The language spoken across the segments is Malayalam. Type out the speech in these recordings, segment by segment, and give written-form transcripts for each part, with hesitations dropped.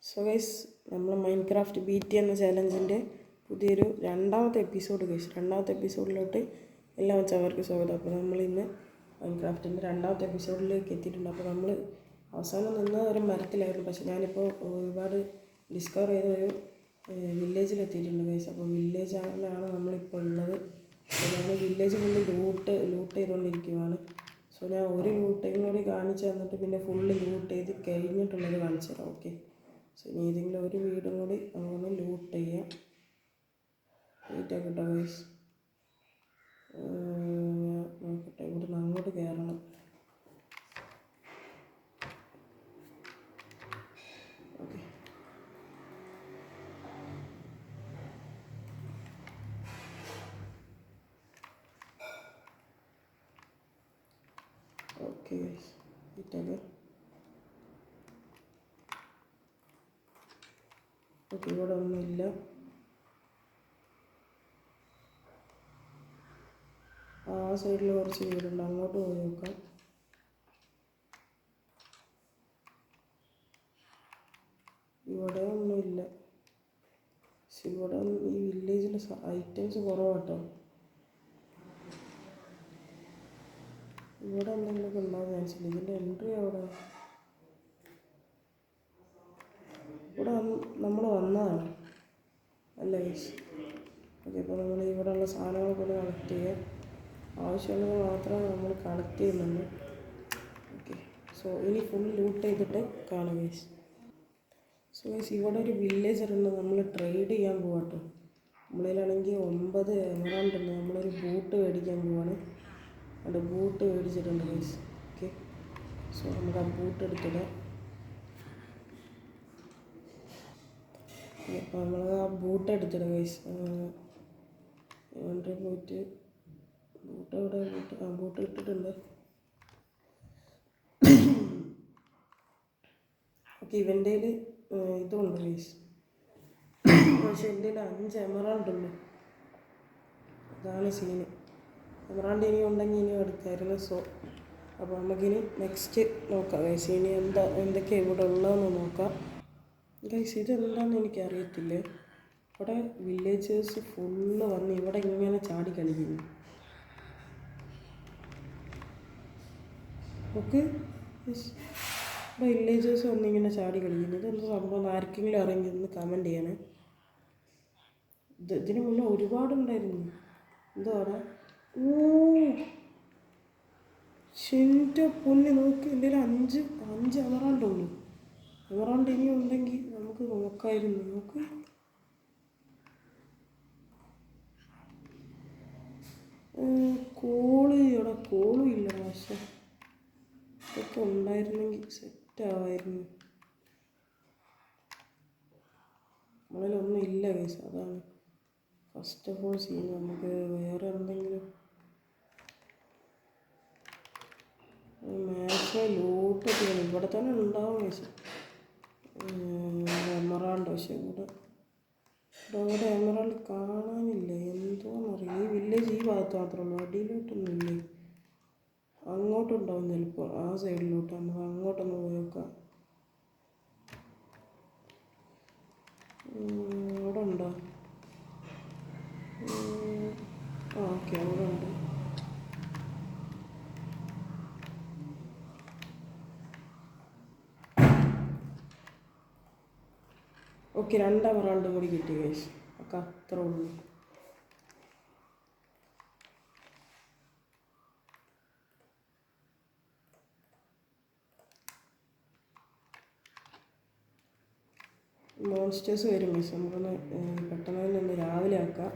സോ ഗൈസ് നമ്മൾ മൈൻക്രാഫ്റ്റ് ബീറ്റ് എന്ന ചാലഞ്ചിൻ്റെ പുതിയൊരു രണ്ടാമത്തെ എപ്പിസോഡിലോട്ട് എല്ലാ മച്ചവർക്ക് സ്വാഗതം. അപ്പോൾ നമ്മൾ ഇന്ന് മൈൻക്രാഫ്റ്റിൻ്റെ രണ്ടാമത്തെ എപ്പിസോഡിലേക്ക് എത്തിയിട്ടുണ്ട്. അപ്പോൾ നമ്മൾ അവസാനം നിന്ന ഒരു മരത്തിലായിരുന്നു, പക്ഷേ ഞാനിപ്പോൾ ഒരുപാട് ഡിസ്കവർ ചെയ്ത ഒരു വില്ലേജിലെത്തിയിട്ടുണ്ട് ഗൈസ്. അപ്പോൾ വില്ലേജിലാണ് നമ്മളിപ്പോൾ ഉള്ളത്. അപ്പോൾ ഞാൻ വില്ലേജ് ഫുള്ള് ലൂട്ട് ചെയ്തുകൊണ്ടിരിക്കുകയാണ്. സോ ഞാൻ ഒരു ലൂട്ടേയും കൂടി കാണിച്ചു തന്നിട്ട് പിന്നെ ഫുള്ള് ലൂട്ട് ചെയ്ത് കഴിഞ്ഞിട്ടുള്ളത് കാണിച്ചു തരാം. ഓക്കെ, സോ ഇനി ഏതെങ്കിലും ഒരു വീടും കൂടി നമ്മളൊന്ന് ലൂട്ട് ചെയ്യാം. വെയിറ്റ് ആക്കട്ടെ ഗൈസ്, നോക്കട്ടെ. ഇവിടുന്ന് അങ്ങോട്ട് കയറണം. ഓക്കെ, ഓക്കെ ഗൈസ്, വെയിറ്റ് ആക്കാം. ഓക്കെ, ഇവിടെ ഒന്നുമില്ല. ആ സൈഡിൽ കുറച്ച് വീടുണ്ട്, അങ്ങോട്ട് പോയി നോക്കാം. ഇവിടെ ഒന്നുമില്ല. ഇവിടെ ഈ വില്ലേജിൽ ഐറ്റംസ് കുറവാട്ടോ. ഇവിടെ എന്തെങ്കിലുമൊക്കെ ഉണ്ടാവും മനസ്സിലായി. ഇതിൻ്റെ എൻട്രി അവിടെ ഇവിടെ നമ്മൾ വന്നതാണ് അല്ല ഗൈസ്. ഓക്കെ, അപ്പോൾ നമ്മൾ ഇവിടെയുള്ള സാധനങ്ങളൊക്കെ ഒന്ന് കളക്ട് ചെയ്യുക. ആവശ്യമുള്ളത് മാത്രമേ നമ്മൾ കളക്ട് ചെയ്യുന്നുള്ളൂ. ഓക്കെ, സോ ഇനി ഫുൾ ലൂട്ട് ചെയ്തിട്ട് കാണാം ഗൈസ്. സോ ഗൈസ്, ഇവിടെ ഒരു വില്ലേജർ ഉണ്ട്, നമ്മൾ ട്രേഡ് ചെയ്യാൻ പോവാട്ടോ. നമ്മളിലാണെങ്കിൽ 9 എമറൗണ്ട് ഉണ്ട്. നമ്മളൊരു ബൂട്ട് മേടിക്കാൻ പോവാണ്. അവിടെ ബൂട്ട് മേടിച്ചിട്ടുണ്ട് ഗൈസ്. ഓക്കെ, സോ നമുക്ക് ആ ബൂട്ട് എടുത്തിടാം. അപ്പോൾ നമ്മൾ ആ ബൂട്ട് എടുത്തിടും ഗൈസ്. പോയിട്ട് ബൂട്ട് എവിടെ? ബൂട്ട് ഇട്ടിട്ടുണ്ട്. ഓക്കെ, ഇവൻ്റെ ഇതുണ്ട് ഗൈസ്, പക്ഷേ എൻ്റെ 5 എമറൗണ്ട് ഉണ്ട്. അതാണ് സീന്. എമറൗണ്ട് ഇനി ഉണ്ടെങ്കിൽ ഇനിയും എടുക്കായിരുന്നു. സോ അപ്പോൾ നമുക്കിനി നെക്സ്റ്റ് നോക്കാം ഗൈസ്. ഇനി എന്തൊക്കെയാണ് ഇവിടെ ഉള്ളതെന്ന് നോക്കാം ഗൈസ്. ഇതെന്താണെന്ന് എനിക്കറിയത്തില്ല. ഇവിടെ വില്ലേജേഴ്സ് ഫുള്ള് വന്ന് ഇവിടെ ഇങ്ങനെ ചാടി കളിക്കുന്നു. ഓക്കെ, ഇവിടെ വില്ലേജേഴ്സ് വന്നിങ്ങനെ ചാടി കളിക്കുന്നു. ഇതെന്താ സംഭവം? ആർക്കെങ്കിലും അറിയെങ്കിൽ കമൻറ്റ് ചെയ്യണേ. ഇതിന് മുന്നേ ഒരുപാടുണ്ടായിരുന്നു. എന്തോ അവിടെ എൻ്റെ പൊന്നി നോക്കി. എൻ്റെ 5 എമറൗണ്ട് ഉള്ളൂ. എമറൗണ്ട് ഇനി ഉണ്ടെങ്കിൽ നമുക്ക് നോക്കായിരുന്നു. നോക്ക്, ഇവിടെ കോളും ഇല്ല. പക്ഷേ ഇതൊക്കെ ഉണ്ടായിരുന്നെങ്കിൽ സെറ്റാവായിരുന്നു. നമ്മളിലൊന്നും ഇല്ല കേസ്. അതാണ് ഫസ്റ്റ് ഓഫ് ഓൾ സീൻ. നമുക്ക് വേറെ എന്തെങ്കിലും മാക്സിമം ലൂട്ട് ചെയ്യണം. ഇവിടെ തന്നെ ഉണ്ടാവും കേസ് എമറാൾഡ്. പക്ഷേ ഇവിടെ എമറാൾഡ് കാണാനില്ല. എന്തോന്നറിയാം. ഈ വില്ലേജ് ഈ ഭാഗത്ത് മാത്രമേ ഉള്ളൂ, അടിയിലോട്ടൊന്നും ഇല്ലേ. അങ്ങോട്ടുണ്ടാവും ചിലപ്പോൾ, ആ സൈഡിലോട്ട്. നമുക്ക് അങ്ങോട്ടൊന്ന് പോയി നോക്കാം. അവിടെ ഉണ്ടോ? ഓക്കെ, അവിടെ ഉണ്ട്. ഓക്കെ, 2 എമറൗണ്ടും കൂടി കിട്ടി ഗൈസ്. ഒക്കെ അത്ര ഉള്ളൂ. മോൺസ്റ്റേഴ്സ് വരും ഗൈസ്. നമുക്കൊന്ന് പെട്ടെന്ന് തന്നെ ഒന്ന് രാവിലെ ആക്കാം.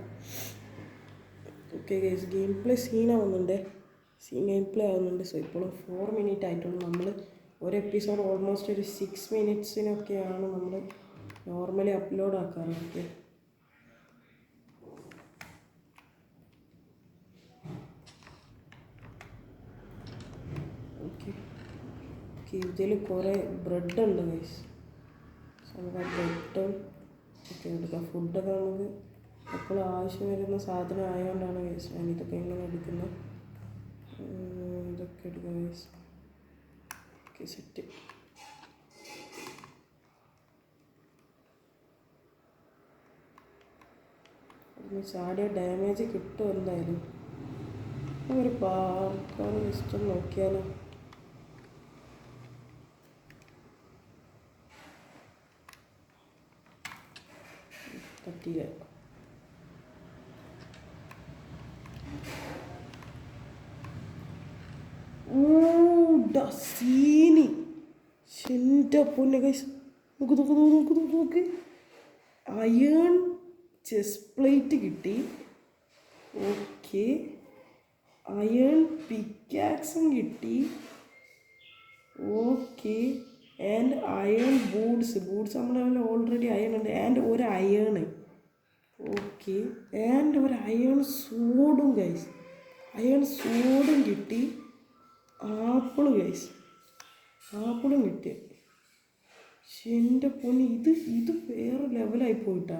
ഓക്കെ ഗൈസ്, ഗെയിം പ്ലേ സീനാവുന്നുണ്ട്. ഗെയിം പ്ലേ ആവുന്നുണ്ട്. സോ ഇപ്പോഴും 4 മിനിറ്റ് ആയിട്ടുള്ളൂ. നമ്മൾ ഒരു എപ്പിസോഡ് ഓൾമോസ്റ്റ് ഒരു 6 മിനിറ്റ്സിനൊക്കെയാണ് നമ്മൾ നോർമലി അപ്ലോഡ് ആക്കാറ്. ഓക്കെ, ഓക്കെ ഓക്കെ ഇതിൽ കുറേ ബ്രെഡ് ഉണ്ട് ഗൈസ്. സോ നമുക്ക് ആ ബ്രെഡും ഒക്കെ എടുക്കാം. ഫുഡൊക്കെ നമുക്ക് എപ്പോഴും ആവശ്യം വരുന്ന സാധനം ആയതുകൊണ്ടാണ് ഗൈസ് ഞാൻ ഇതൊക്കെ ഇങ്ങനെ എടുക്കുന്നത്. ഇതൊക്കെ എടുക്കാം ഗൈസ്. Okay, set. പിന്നെ ചാടിയ ഡാമേജ് കിട്ടും എന്തായാലും. ഒരു പാർക്കാണ് ഇഷ്ടം നോക്കിയാലോ. പറ്റിയില്ല. സീനി എൻ്റെ പൊന്നെ ഗൈസ്, നോക്ക് നോക്ക് നോക്ക് നോക്ക് നോക്ക്. അയേൺ ചെസ്റ്റ് പ്ലേറ്റ് കിട്ടി. ഓക്കെ, അയേൺ പിക്കാക്സും കിട്ടി. ഓക്കെ, ആൻഡ് അയേൺ ബൂട്ട്സ് നമ്മുടെ ഓൾറെഡി അയൺ ഉണ്ട്. ആൻഡ് ഒരു അയേണ്. ഓക്കെ, ആൻഡ് ഒരു അയേൺ സോഡും ഗൈസ്, അയേൺ സോഡും കിട്ടി. ആപ്പിൾ ഗൈസ്, ആപ്പിളും കിട്ടി. പക്ഷെ എൻ്റെ പൊന്നി ഇത് വേറെ ലെവലായി പോയിട്ടാ,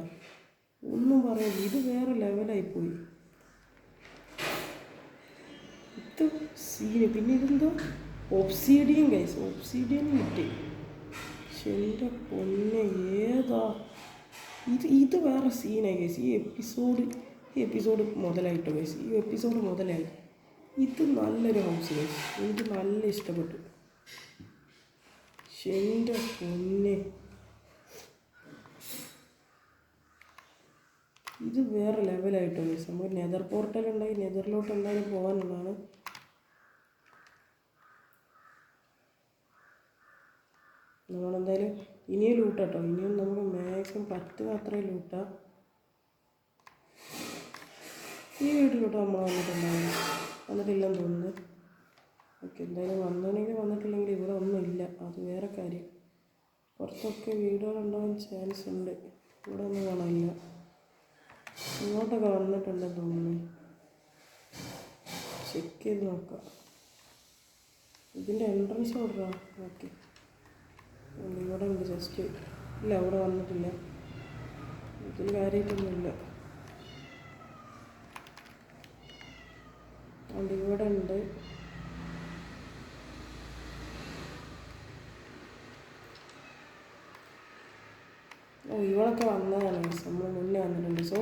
ഒന്നും പറയാം. ഇത് വേറെ ലെവലായിപ്പോയി. ഇത് സീന്. പിന്നെ ഇതെന്തോ ഒബ്സീഡിയൻ ഗൈസ്, ഒബ്സീഡിയൻ കിട്ടി. പക്ഷെ എൻ്റെ പൊന്നെ ഏതാ ഇത് വേറെ സീനായി ഗൈസ്. ഈ എപ്പിസോഡ് മുതലായിട്ടോ ഗൈസ്, ഈ എപ്പിസോഡ് മുതലായി. ഇത് നല്ലൊരു ഹൗസ് ഗൈസ്, എനിക്ക് നല്ല ഇഷ്ടപ്പെട്ടു. പക്ഷെ എൻ്റെ പൊന്നെ ഇത് വേറെ ലെവലായിട്ടോ ഗൈസ്. നമുക്ക് നെതർ പോർട്ടൽ ഉണ്ടായി, നെതറിലോട്ട് എന്തായാലും പോകാനുള്ളതാണ്. നമ്മളെന്തായാലും ഇനിയും ലൂട്ടാട്ടോ, ഇനിയും നമുക്ക് മാക്സിമം പറ്റുന്ന അത്രയും ലൂട്ടാം. ഈ വീട്ടിലോട്ട് നമ്മൾ വന്നിട്ടില്ലെന്ന് തോന്നുന്നു. ഓക്കെ, എന്തായാലും വന്നിട്ടില്ലെങ്കിൽ ഇവിടെ ഒന്നുമില്ല, അത് വേറെ കാര്യം. പുറത്തൊക്കെ വീടുകളുണ്ടാകാൻ ചാൻസ് ഉണ്ട്, ഇവിടെ ഒന്നും കാണാനില്ല. ഇങ്ങോട്ടൊക്കെ വന്നിട്ടുണ്ടെന്ന് തോന്നുന്നു. ചെക്ക് ചെയ്ത് നോക്കാം. ഇതിൻ്റെ എൻട്രൻസ് ഓർഡറാ. ഓക്കെ, ഇവിടെ ഉണ്ട് ജസ്റ്റ്. ഇല്ല, അവിടെ വന്നിട്ടില്ല. ഇതിൽ കാര്യമായിട്ടൊന്നുമില്ല. അതുകൊണ്ട് ഇവിടെ ഉണ്ട്. ഇവളൊക്കെ വന്നതാണ്, നമ്മൾ മുന്നേ വന്നിട്ടുണ്ട്. സോ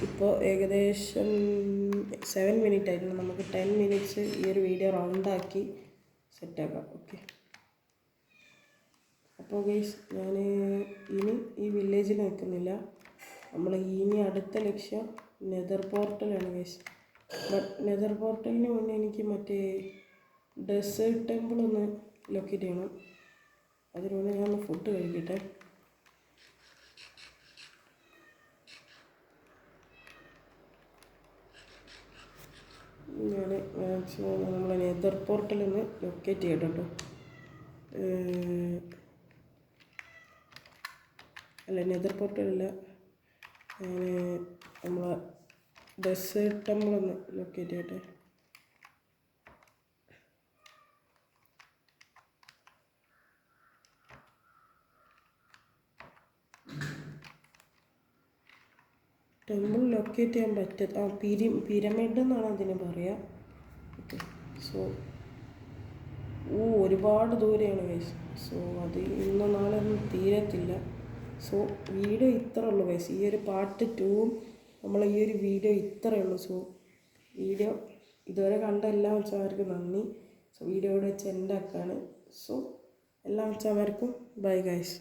ഇപ്പോൾ ഏകദേശം 7 മിനിറ്റ് ആയിരുന്നു. നമുക്ക് 10 മിനിറ്റ്സ് ഈ ഒരു വീഡിയോ റൗണ്ടാക്കി സെറ്റാക്കാം. ഓക്കെ, അപ്പോൾ ഗൈസ് ഞാൻ ഇനി ഈ വില്ലേജിൽ നിൽക്കുന്നില്ല. നമ്മൾ ഇനി അടുത്ത ലക്ഷ്യം നെതർ പോർട്ടലാണ് ഗൈസ്. ബട്ട് നെതർ പോർട്ടലിന് മുന്നേ എനിക്ക് മറ്റേ ഡെസേർട്ട് ടെമ്പിൾ ഒന്ന് ലൊക്കേറ്റ് ചെയ്യണം. അതിന് മുന്നേ ഞാൻ ഫുഡ് കഴിക്കട്ടെ. ഞാൻ മാക്സിമം നമ്മളെ നെതർ പോർട്ടലൊന്ന് ലൊക്കേറ്റ് ചെയ്യട്ടെ കേട്ടോ. അല്ല, നെതർ പോർട്ടലല്ല, ഞാൻ നമ്മളെ ഡെസേർട്ട് ടെമ്പിളൊന്ന് ലൊക്കേറ്റ് ചെയ്യട്ടെ. ടെമ്പിൾ ലൊക്കേറ്റ് ചെയ്യാൻ പിരമിഡ് എന്നാണ് അതിന് പറയുക. ഓക്കെ, സോ ഒരുപാട് ദൂരെയാണ് ഗൈസ്. സോ അത് ഇന്നോ നാളെ ഒന്നും തീരത്തില്ല. സോ വീഡിയോ ഇത്രേ ഉള്ളൂ ഗൈസ്. ഈ ഒരു പാർട്ട് 2 നമ്മൾ ഈ ഒരു വീഡിയോ ഇത്രയേ ഉള്ളൂ. സോ വീഡിയോ ഇതുവരെ കണ്ട എല്ലാ മച്ചന്മാർക്കും നന്ദി. സോ വീഡിയോ ഇവിടെ വെച്ച് എൻ്റെ ആക്കാണ്. സോ എല്ലാ മച്ചന്മാർക്കും ബൈ ഗൈസ്.